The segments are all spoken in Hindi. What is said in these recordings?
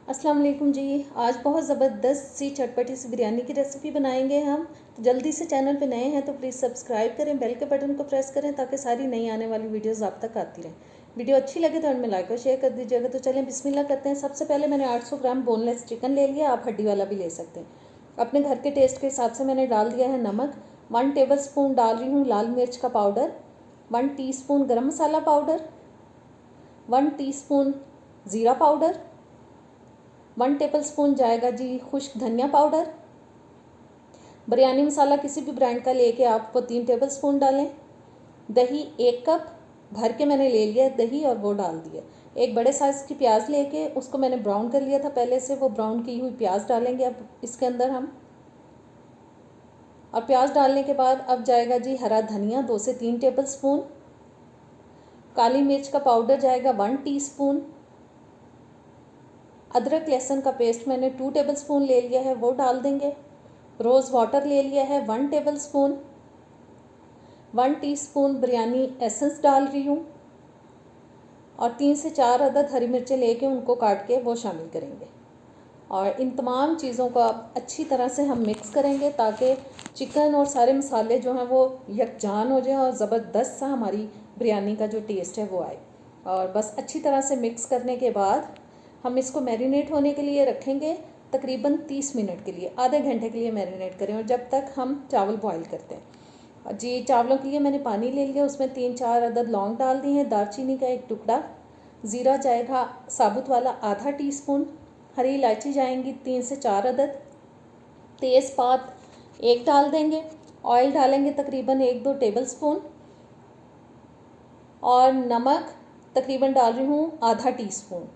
अस्सलाम वालेकुम जी। आज बहुत ज़बरदस्त सी चटपटी सी बिरयानी की रेसिपी बनाएंगे हम। तो जल्दी से चैनल पे नए हैं तो प्लीज़ सब्सक्राइब करें, बेल के बटन को प्रेस करें ताकि सारी नई आने वाली वीडियोस आप तक आती रहें। वीडियो अच्छी लगे तो उनमें लाइक और शेयर कर दीजिएगा। तो चलें बिस्मिल्लाह करते हैं। सबसे पहले मैंने 800 ग्राम बोनलेस चिकन ले लिया, आप हड्डी वाला भी ले सकते हैं। अपने घर के टेस्ट के हिसाब से मैंने डाल दिया है नमक। 1 टेबल स्पून डाल रही हूँ लाल मिर्च का पाउडर, 1 टीस्पून गरम मसाला पाउडर, 1 टीस्पून ज़ीरा पाउडर, 1 टेबल स्पून जाएगा जी खुश्क धनिया पाउडर। बिरयानी मसाला किसी भी ब्रांड का लेके आपको 3 टेबल स्पून डालें। दही 1 कप भर के मैंने ले लिया दही और वो डाल दिया। एक बड़े साइज़ की प्याज लेके उसको मैंने ब्राउन कर लिया था पहले से, वो ब्राउन की हुई प्याज डालेंगे अब इसके अंदर हम। और प्याज डालने के बाद अब जाएगा जी हरा धनिया 2 से 3 टेबल स्पून। काली मिर्च का पाउडर जाएगा 1 टीस्पून। अदरक लहसुन का पेस्ट मैंने 2 टेबल स्पून ले लिया है, वो डाल देंगे। रोज़ वाटर ले लिया है 1 table spoon. 1 teaspoon biryani essence डाल रही हूँ और 3 से 4 अदद हरी मिर्चें लेके उनको काट के वो शामिल करेंगे। और इन तमाम चीज़ों को अब अच्छी तरह से हम मिक्स करेंगे ताकि चिकन और सारे मसाले जो हैं वो यकजान हो जाएं और ज़बरदस्त सा हमारी बिरयानी का जो टेस्ट है वो आए। और बस अच्छी तरह से मिक्स करने के बाद हम इसको मैरिनेट होने के लिए रखेंगे तकरीबन 30 मिनट के लिए, आधे घंटे के लिए मैरिनेट करें और जब तक हम चावल बॉईल करते हैं। जी चावलों के लिए मैंने पानी ले लिया, उसमें 3-4 अदद लौंग डाल दी हैं, दालचीनी का 1 टुकड़ा, ज़ीरा जाएगा साबुत वाला आधा टीस्पून, हरी इलायची जाएंगी 3 से 4 अदद, तेज़पात 1 डाल देंगे, ऑयल डालेंगे तकरीबन 1-2 टेबल स्पून और नमक तकरीबन डाल रही हूँ आधा टीस्पून।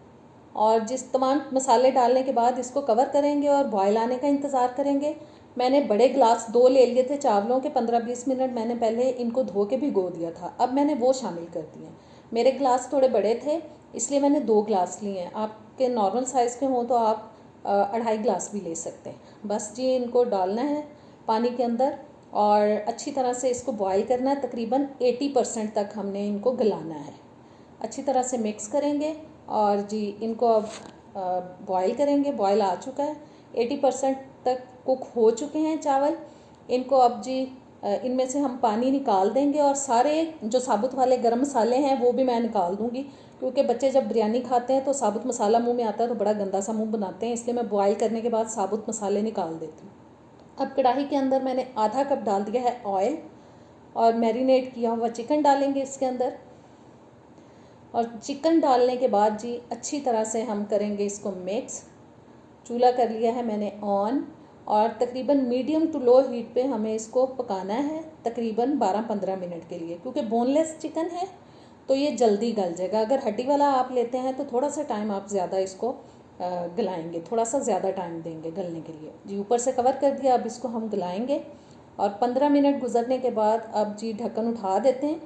और जिस तमाम मसाले डालने के बाद इसको कवर करेंगे और बॉयल आने का इंतज़ार करेंगे। मैंने बड़े ग्लास 2 ले लिए थे चावलों के, 15-20 मिनट मैंने पहले इनको धो के भिगो दिया था, अब मैंने वो शामिल कर दिए। मेरे ग्लास थोड़े बड़े थे इसलिए मैंने 2 ग्लास लिए हैं, आपके नॉर्मल साइज़ के हों तो आप 2.5 ग्लास भी ले सकते हैं। बस जी इनको डालना है पानी के अंदर और अच्छी तरह से इसको बॉयल करना है, तकरीबन 80% तक हमने इनको गलाना है। अच्छी तरह से मिक्स करेंगे और जी इनको अब बॉयल करेंगे। बॉयल आ चुका है, 80% तक कुक हो चुके हैं चावल। इनको अब जी इनमें से हम पानी निकाल देंगे और सारे जो साबुत वाले गरम मसाले हैं वो भी मैं निकाल दूंगी, क्योंकि बच्चे जब बिरयानी खाते हैं तो साबुत मसाला मुंह में आता है तो बड़ा गंदा सा मुंह बनाते हैं, इसलिए मैं बॉयल करने के बाद साबुत मसाले निकाल देती हूँ। अब कढ़ाई के अंदर मैंने आधा कप डाल दिया है ऑयल और मैरिनेट किया हुआ चिकन डालेंगे इसके अंदर। और चिकन डालने के बाद जी अच्छी तरह से हम करेंगे इसको मिक्स। चूल्हा कर लिया है मैंने ऑन और तकरीबन मीडियम टू लो हीट पे हमें इसको पकाना है तकरीबन 12-15 मिनट के लिए, क्योंकि बोनलेस चिकन है तो ये जल्दी गल जाएगा। अगर हड्डी वाला आप लेते हैं तो थोड़ा सा टाइम आप ज़्यादा इसको गलाएंगे, थोड़ा सा ज़्यादा टाइम देंगे गलने के लिए। जी ऊपर से कवर कर दिया, अब इसको हम गलाएंगे और 15 मिनट गुजरने के बाद अब जी ढक्कन उठा देते हैं।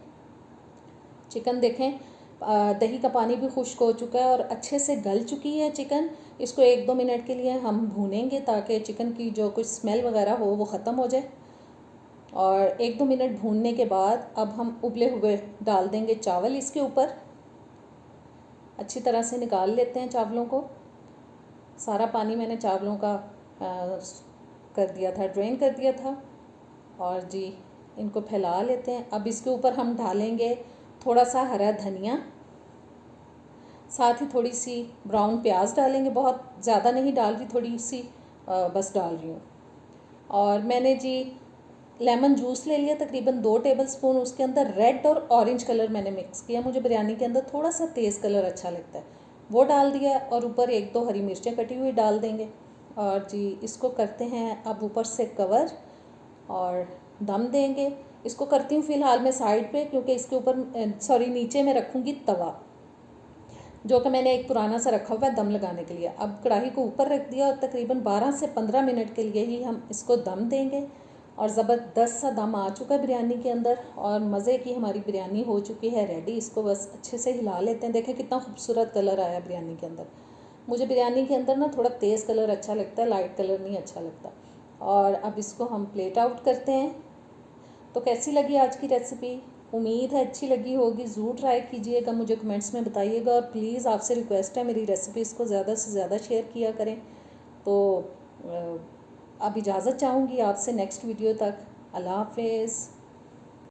चिकन देखें दही का पानी भी खुश्क हो चुका है और अच्छे से गल चुकी है चिकन। इसको 1-2 मिनट के लिए हम भूनेंगे ताकि चिकन की जो कुछ स्मेल वगैरह हो वो ख़त्म हो जाए। और 1-2 मिनट भूनने के बाद अब हम उबले हुए डाल देंगे चावल इसके ऊपर। अच्छी तरह से निकाल लेते हैं चावलों को, सारा पानी मैंने चावलों का कर दिया था, ड्रेन कर दिया था। और जी इनको फैला लेते हैं। अब इसके ऊपर हम डालेंगे थोड़ा सा हरा धनिया, साथ ही थोड़ी सी ब्राउन प्याज डालेंगे, बहुत ज़्यादा नहीं डाल रही, थोड़ी सी बस डाल रही हूँ। और मैंने जी लेमन जूस ले लिया तकरीबन 2 टेबल स्पून, उसके अंदर रेड और ऑरेंज कलर मैंने मिक्स किया, मुझे बिरयानी के अंदर थोड़ा सा तेज़ कलर अच्छा लगता है, वो डाल दिया। और ऊपर 1-2 हरी मिर्चें कटी हुई डाल देंगे। और जी इसको करते हैं अब ऊपर से कवर और दम देंगे। इसको करती हूँ फ़िलहाल मैं साइड पे, क्योंकि इसके ऊपर नीचे में रखूँगी तवा, जो कि मैंने एक पुराना सा रखा हुआ है दम लगाने के लिए। अब कढ़ाई को ऊपर रख दिया और तकरीबन 12 से 15 मिनट के लिए ही हम इसको दम देंगे। और ज़बरदस्त सा दम आ चुका है बिरयानी के अंदर और मज़े की हमारी बिरयानी हो चुकी है रेडी। इसको बस अच्छे से हिला लेते हैं। देखें कितना खूबसूरत कलर आया बिरयानी के अंदर। मुझे बिरयानी के अंदर ना थोड़ा तेज़ कलर अच्छा लगता है, लाइट कलर नहीं अच्छा लगता। और अब इसको हम प्लेट आउट करते हैं। तो कैसी लगी आज की रेसिपी? उम्मीद है अच्छी लगी होगी। ज़रूर ट्राई कीजिएगा, मुझे कमेंट्स में बताइएगा। और प्लीज़ आपसे रिक्वेस्ट है, मेरी रेसिपीज़ को ज़्यादा से ज़्यादा शेयर किया करें। तो अब इजाज़त चाहूँगी आपसे, नेक्स्ट वीडियो तक। अल्लाह हाफिज़।